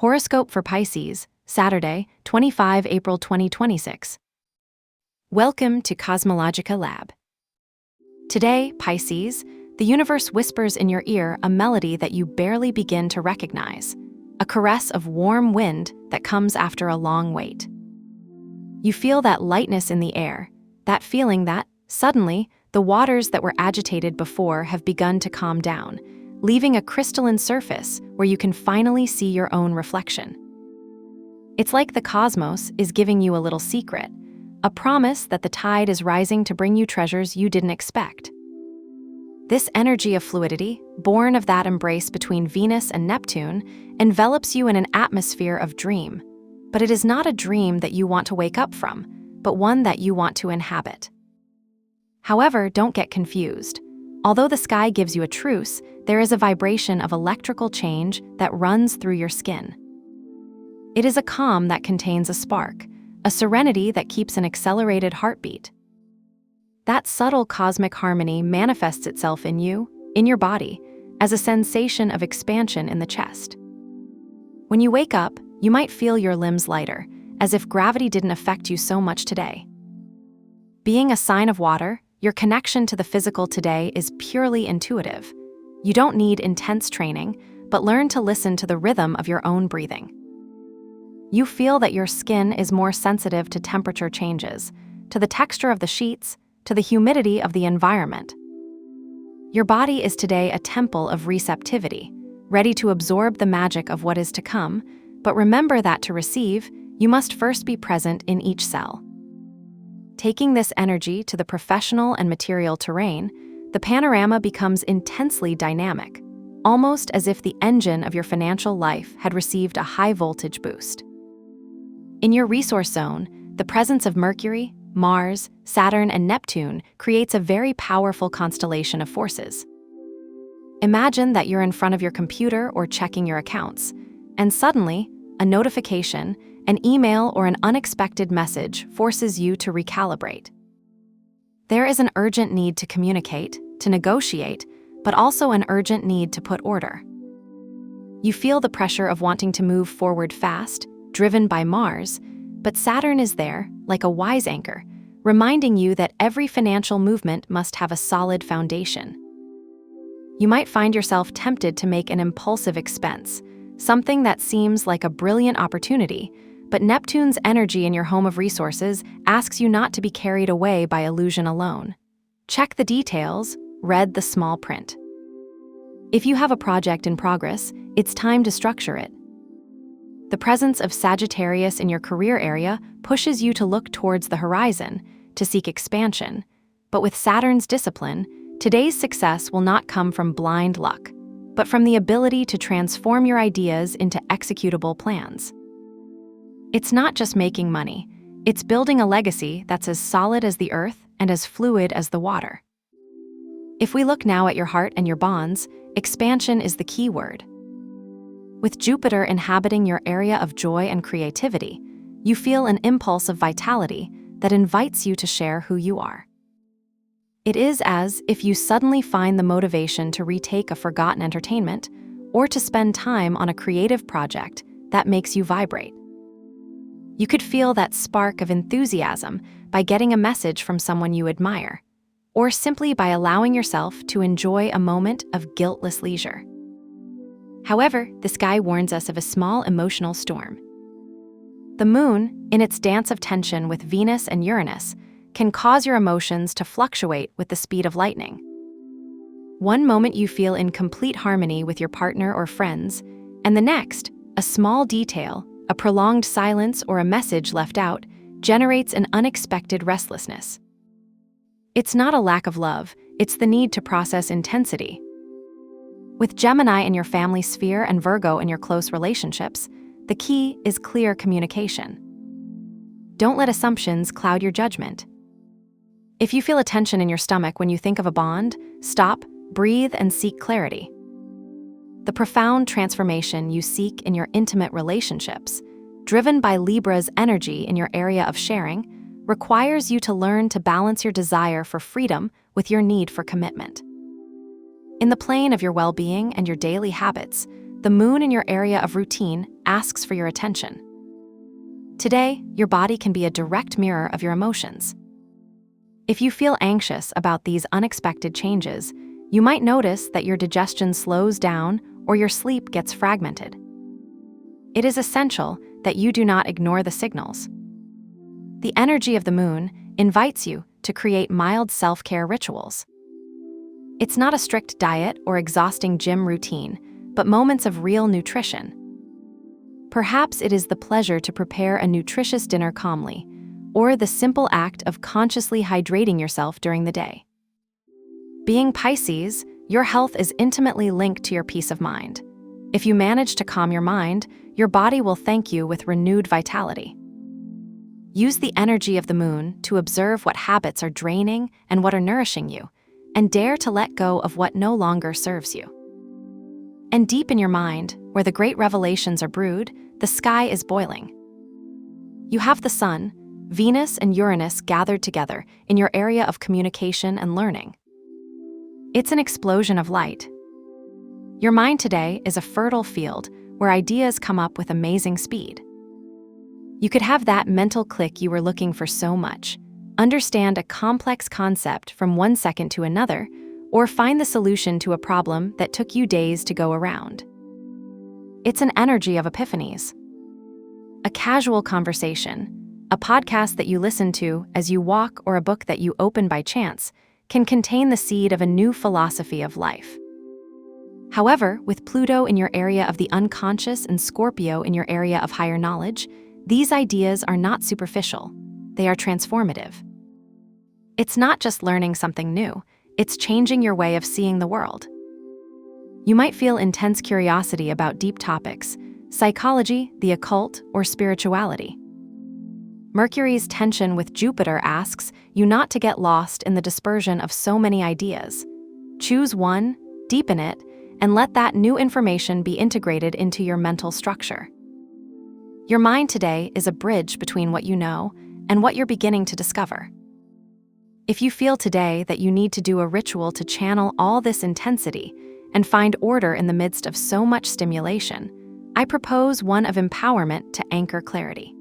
Horoscope for Pisces, Saturday, 25 April 2026. Welcome to CosmologicaLab. Today, Pisces, the universe whispers in your ear a melody that you barely begin to recognize, a caress of warm wind that comes after a long wait. You feel that lightness in the air, that feeling that, suddenly, the waters that were agitated before have begun to calm down, leaving a crystalline surface where you can finally see your own reflection. It's like the cosmos is giving you a little secret, a promise that the tide is rising to bring you treasures you didn't expect. This energy of fluidity, born of that embrace between Venus and Neptune, envelops you in an atmosphere of dream. But it is not a dream that you want to wake up from, but one that you want to inhabit. However, don't get confused. Although the sky gives you a truce, there is a vibration of electrical change that runs through your skin. It is a calm that contains a spark, a serenity that keeps an accelerated heartbeat. That subtle cosmic harmony manifests itself in you, in your body, as a sensation of expansion in the chest. When you wake up, you might feel your limbs lighter, as if gravity didn't affect you so much today. Being a sign of water, your connection to the physical today is purely intuitive. You don't need intense training, but learn to listen to the rhythm of your own breathing. You feel that your skin is more sensitive to temperature changes, to the texture of the sheets, to the humidity of the environment. Your body is today a temple of receptivity, ready to absorb the magic of what is to come, but remember that to receive, you must first be present in each cell. Taking this energy to the professional and material terrain, the panorama becomes intensely dynamic, almost as if the engine of your financial life had received a high-voltage boost. In your resource zone, the presence of Mercury, Mars, Saturn, and Neptune creates a very powerful constellation of forces. Imagine that you're in front of your computer or checking your accounts, and suddenly, a notification, an email, or an unexpected message forces you to recalibrate. There is an urgent need to communicate, to negotiate, but also an urgent need to put order. You feel the pressure of wanting to move forward fast, driven by Mars, but Saturn is there, like a wise anchor, reminding you that every financial movement must have a solid foundation. You might find yourself tempted to make an impulsive expense, something that seems like a brilliant opportunity, but Neptune's energy in your home of resources asks you not to be carried away by illusion alone. Check the details, read the small print. If you have a project in progress, it's time to structure it. The presence of Sagittarius in your career area pushes you to look towards the horizon, to seek expansion. But with Saturn's discipline, today's success will not come from blind luck, but from the ability to transform your ideas into executable plans. It's not just making money, it's building a legacy that's as solid as the earth and as fluid as the water. If we look now at your heart and your bonds, expansion is the key word. With Jupiter inhabiting your area of joy and creativity, you feel an impulse of vitality that invites you to share who you are. It is as if you suddenly find the motivation to retake a forgotten entertainment or to spend time on a creative project that makes you vibrate. You could feel that spark of enthusiasm by getting a message from someone you admire, or simply by allowing yourself to enjoy a moment of guiltless leisure. However, the sky warns us of a small emotional storm. The moon, in its dance of tension with Venus and Uranus, can cause your emotions to fluctuate with the speed of lightning. One moment you feel in complete harmony with your partner or friends, and the next, a small detail, a prolonged silence, or a message left out generates an unexpected restlessness. It's not a lack of love, it's the need to process intensity. With Gemini in your family sphere and Virgo in your close relationships, the key is clear communication. Don't let assumptions cloud your judgment. If you feel a tension in your stomach when you think of a bond, stop, breathe, and seek clarity. The profound transformation you seek in your intimate relationships, driven by Libra's energy in your area of sharing, requires you to learn to balance your desire for freedom with your need for commitment. In the plane of your well-being and your daily habits, the moon in your area of routine asks for your attention. Today, your body can be a direct mirror of your emotions. If you feel anxious about these unexpected changes, you might notice that your digestion slows down or your sleep gets fragmented. It is essential that you do not ignore the signals. The energy of the moon invites you to create mild self-care rituals. It's not a strict diet or exhausting gym routine, but moments of real nutrition. Perhaps it is the pleasure to prepare a nutritious dinner calmly, or the simple act of consciously hydrating yourself during the day. Being Pisces, your health is intimately linked to your peace of mind. If you manage to calm your mind, your body will thank you with renewed vitality. Use the energy of the moon to observe what habits are draining and what are nourishing you, and dare to let go of what no longer serves you. And deep in your mind, where the great revelations are brewed, the sky is boiling. You have the Sun, Venus, and Uranus gathered together in your area of communication and learning. It's an explosion of light. Your mind today is a fertile field where ideas come up with amazing speed. You could have that mental click you were looking for so much, understand a complex concept from one second to another, or find the solution to a problem that took you days to go around. It's an energy of epiphanies. A casual conversation, a podcast that you listen to as you walk, or a book that you open by chance can contain the seed of a new philosophy of life. However, with Pluto in your area of the unconscious and Scorpio in your area of higher knowledge, these ideas are not superficial, they are transformative. It's not just learning something new, it's changing your way of seeing the world. You might feel intense curiosity about deep topics, psychology, the occult, or spirituality. Mercury's tension with Jupiter asks you not to get lost in the dispersion of so many ideas. Choose one, deepen it, and let that new information be integrated into your mental structure. Your mind today is a bridge between what you know and what you're beginning to discover. If you feel today that you need to do a ritual to channel all this intensity and find order in the midst of so much stimulation, I propose one of empowerment to anchor clarity.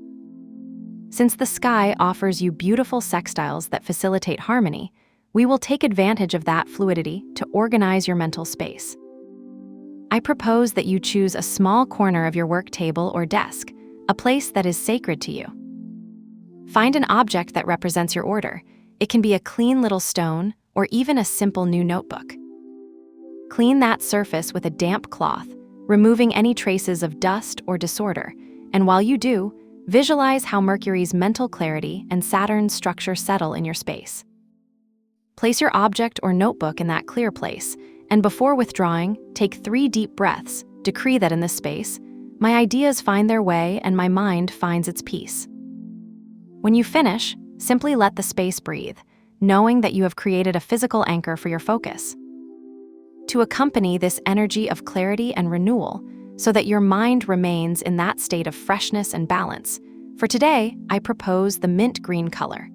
Since the sky offers you beautiful sextiles that facilitate harmony, we will take advantage of that fluidity to organize your mental space. I propose that you choose a small corner of your work table or desk, a place that is sacred to you. Find an object that represents your order. It can be a clean little stone or even a simple new notebook. Clean that surface with a damp cloth, removing any traces of dust or disorder, and while you do, visualize how Mercury's mental clarity and Saturn's structure settle in your space. Place your object or notebook in that clear place, and before withdrawing, take 3 deep breaths. Decree that in this space, my ideas find their way and my mind finds its peace. When you finish, simply let the space breathe, knowing that you have created a physical anchor for your focus. To accompany this energy of clarity and renewal, so that your mind remains in that state of freshness and balance, for today, I propose the mint green color.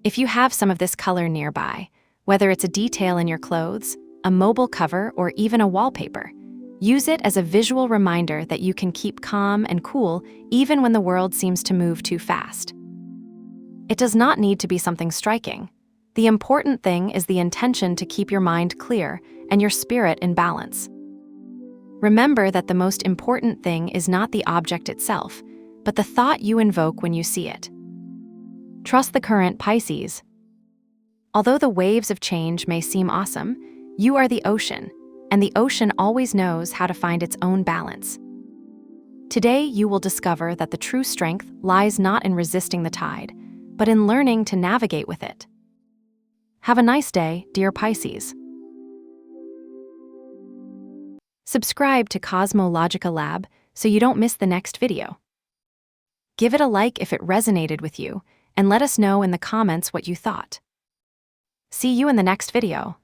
If you have some of this color nearby, whether it's a detail in your clothes, a mobile cover, or even a wallpaper, use it as a visual reminder that you can keep calm and cool even when the world seems to move too fast. It does not need to be something striking. The important thing is the intention to keep your mind clear and your spirit in balance. Remember that the most important thing is not the object itself, but the thought you invoke when you see it. Trust the current, Pisces. Although the waves of change may seem awesome, you are the ocean, and the ocean always knows how to find its own balance. Today, you will discover that the true strength lies not in resisting the tide, but in learning to navigate with it. Have a nice day, dear Pisces. Subscribe to CosmologicaLab so you don't miss the next video. Give it a like if it resonated with you, and let us know in the comments what you thought. See you in the next video.